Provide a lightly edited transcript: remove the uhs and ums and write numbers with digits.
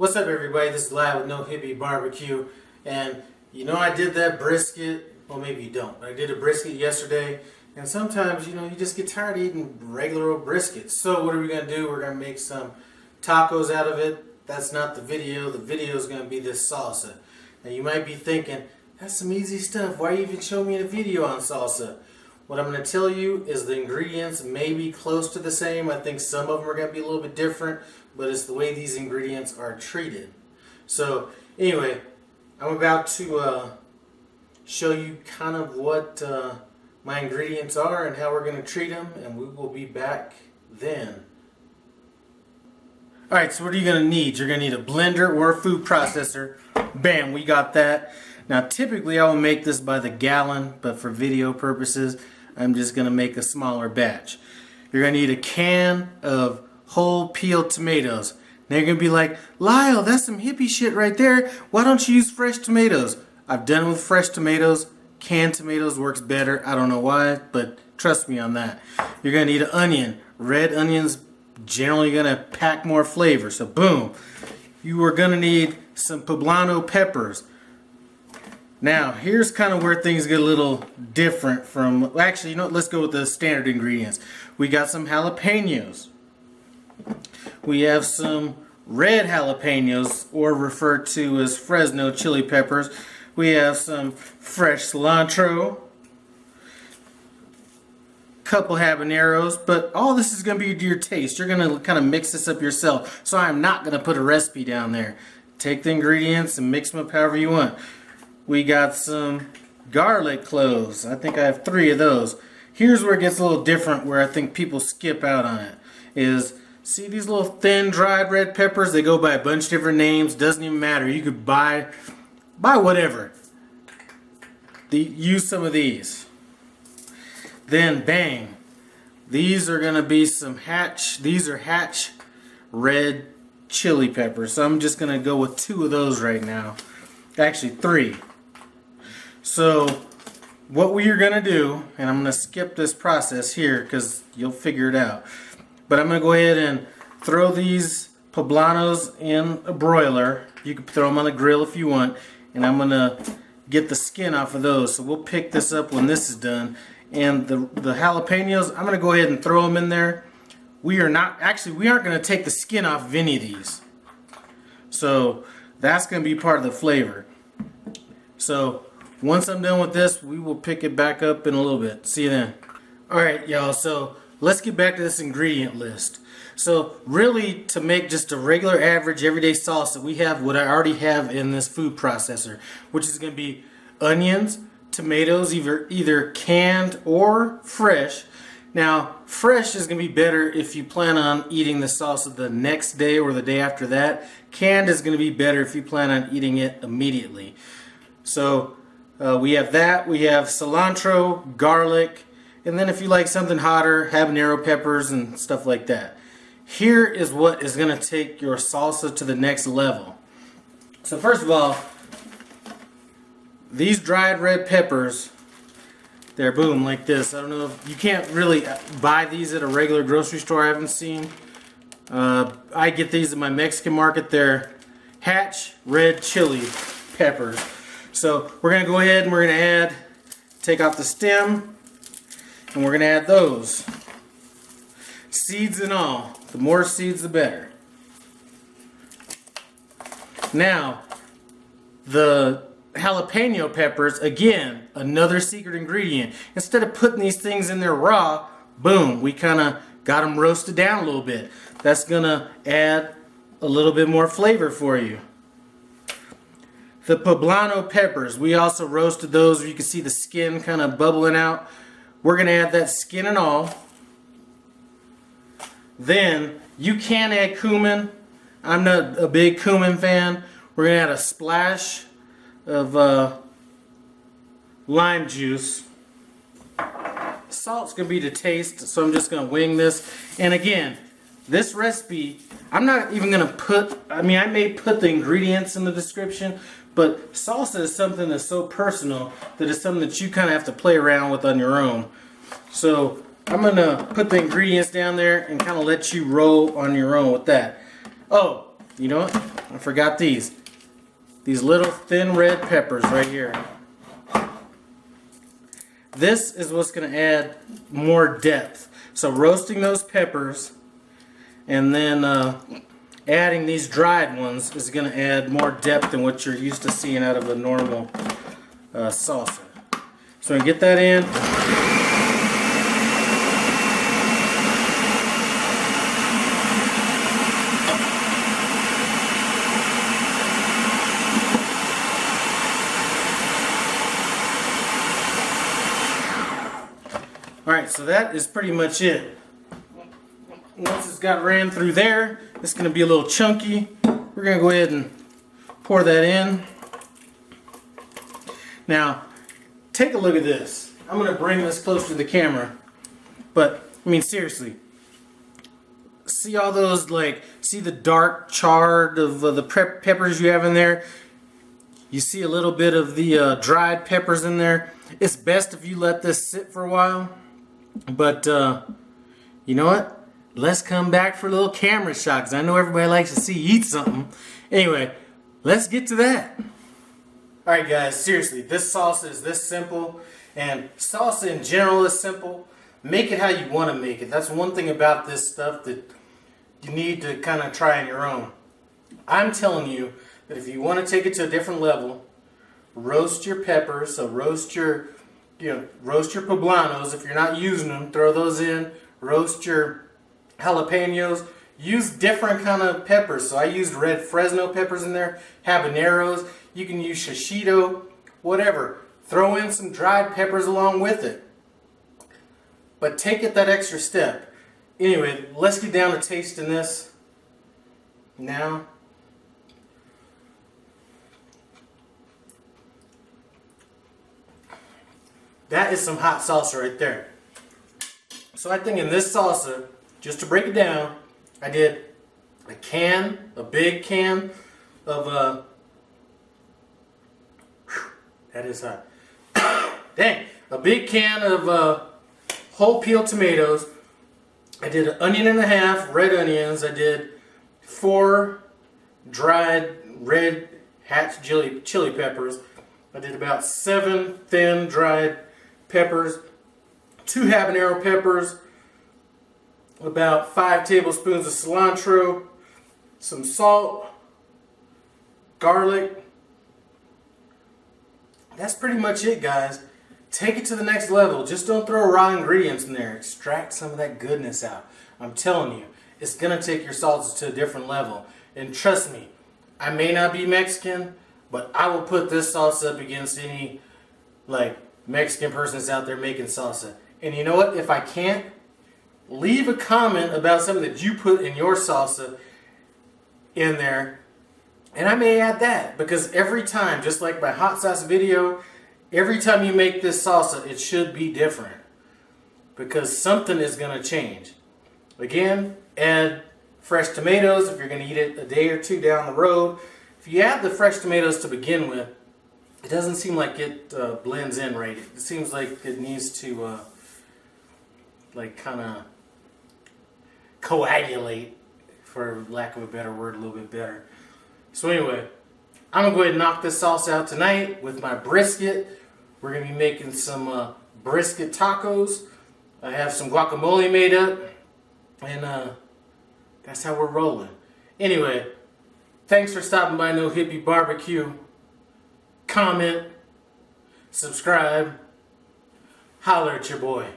What's up, everybody? This is Live with No Hippie Barbecue, and I did that brisket. Well, maybe you don't, but I did a brisket yesterday, and sometimes you just get tired of eating regular old briskets. So what are we gonna do? We're gonna make some tacos out of it. That's not the video. The video is gonna be this salsa. Now you might be thinking, that's some easy stuff. Why you even show me a video on salsa? What I'm going to tell you is the ingredients may be close to the same. I think some of them are going to be a little bit different, but it's the way these ingredients are treated. So anyway, I'm about to show you kind of what my ingredients are and how we're going to treat them, and we will be back then. Alright, so what are you going to need? You're going to need a blender or a food processor. Bam, we got that. Now typically I will make this by the gallon, but for video purposes I'm just going to make a smaller batch. You're going to need a can of whole peeled tomatoes. Now you're going to be like, Lyle, that's some hippie shit right there. Why don't you use fresh tomatoes? I've done it with fresh tomatoes. Canned tomatoes works better. I don't know why, but trust me on that. You're going to need an onion. Red onions generally going to pack more flavor. So boom. You are going to need some poblano peppers. Now, here's kind of where things get a little different from, actually, let's go with the standard ingredients. We got some jalapenos. We have some red jalapenos, or referred to as Fresno chili peppers. We have some fresh cilantro, couple habaneros, but all this is going to be to your taste. You're going to kind of mix this up yourself. So I'm not going to put a recipe down there. Take the ingredients and mix them up however you want. We got some garlic cloves. I think I have 3 of those. Here's where it gets a little different, where I think people skip out on it. Is, see these little thin dried red peppers? They go by a bunch of different names. Doesn't even matter. You could buy whatever. Use some of these. Then bang. These are going to be some these are Hatch red chili peppers. So I'm just going to go with 2 of those right now. Actually 3. So what we are going to do, and I'm going to skip this process here because you'll figure it out, but I'm going to go ahead and throw these poblanos in a broiler. You can throw them on the grill if you want, and I'm going to get the skin off of those. So we'll pick this up when this is done. And the jalapenos, I'm going to go ahead and throw them in there. We aren't going to take the skin off of any of these. So that's going to be part of the flavor. So once I'm done with this, we will pick it back up in a little bit. See you then. Alright y'all, so let's get back to this ingredient list. So really, to make just a regular average everyday salsa, we have what I already have in this food processor, which is going to be onions, tomatoes, either canned or fresh. Now, fresh is going to be better if you plan on eating the salsa the next day or the day after that. Canned is going to be better if you plan on eating it immediately. So we have that. We have cilantro, garlic, and then if you like something hotter, habanero peppers and stuff like that. Here is what is going to take your salsa to the next level. So first of all, these dried red peppers, they're boom like this. I don't know if you can't really buy these at a regular grocery store. I haven't seen. I get these at my Mexican market. They're Hatch red chili peppers. So we're going to go ahead and we're going to take off the stem, and we're going to add those. Seeds and all. The more seeds, the better. Now, the jalapeno peppers, again, another secret ingredient. Instead of putting these things in there raw, boom, we kind of got them roasted down a little bit. That's going to add a little bit more flavor for you. The poblano peppers, we also roasted those. You can see the skin kind of bubbling out. We're going to add that skin and all. Then you can add cumin. I'm not a big cumin fan. We're going to add a splash of lime juice. Salt's going to be to taste, so I'm just going to wing this. And again, this recipe, I'm not even going to put, I may put the ingredients in the description, but salsa is something that's so personal that it's something that you kind of have to play around with on your own. So I'm going to put the ingredients down there and kind of let you roll on your own with that. Oh, you know what? I forgot these. These little thin red peppers right here. This is what's going to add more depth. So roasting those peppers and then adding these dried ones is going to add more depth than what you're used to seeing out of a normal salsa. So we get that in. Alright, so that is pretty much it. Once it's got ran through there, it's going to be a little chunky. We're going to go ahead and pour that in. Now, take a look at this. I'm going to bring this close to the camera. But, I mean, seriously. See all those, like, see the dark char of the peppers you have in there? You see a little bit of the dried peppers in there. It's best if you let this sit for a while. But, you know what? Let's come back for a little camera shot, because I know everybody likes to see you eat something. Anyway, let's get to that. Alright guys, seriously, this salsa is this simple, and salsa in general is simple. Make it how you want to make it. That's one thing about this stuff that you need to kind of try on your own. I'm telling you that if you want to take it to a different level, roast your peppers, so roast your poblanos. If you're not using them, throw those in. Roast your jalapenos. Use different kind of peppers. So I used red Fresno peppers in there, habaneros. You can use shishito, whatever. Throw in some dried peppers along with it. But take it that extra step. Anyway, let's get down to tasting this now. That is some hot salsa right there. So I think in this salsa, just to break it down, I did a big can of, that is hot. Dang, a big can of whole peeled tomatoes. I did an onion and a half, red onions. I did 4 dried red hatch chili peppers. I did about 7 thin dried peppers, 2 habanero peppers, about 5 tablespoons of cilantro, some salt, garlic. That's pretty much it, guys. Take it to the next level. Just don't throw raw ingredients in there. Extract some of that goodness out. I'm telling you, it's going to take your salsa to a different level. And trust me, I may not be Mexican, but I will put this salsa up against any Mexican person that's out there making salsa. And you know what? If I can't, leave a comment about something that you put in your salsa in there, and I may add that. Because every time, just like my hot sauce video, every time you make this salsa, it should be different. Because something is going to change. Again, add fresh tomatoes if you're going to eat it a day or two down the road. If you add the fresh tomatoes to begin with, it doesn't seem like it blends in right. It seems like it needs to kind of coagulate, for lack of a better word, a little bit better. So anyway, I'm going to go ahead and knock this sauce out tonight with my brisket. We're going to be making some brisket tacos. I have some guacamole made up, and that's how we're rolling. Anyway, thanks for stopping by No Hippie Barbecue. Comment, subscribe, holler at your boy.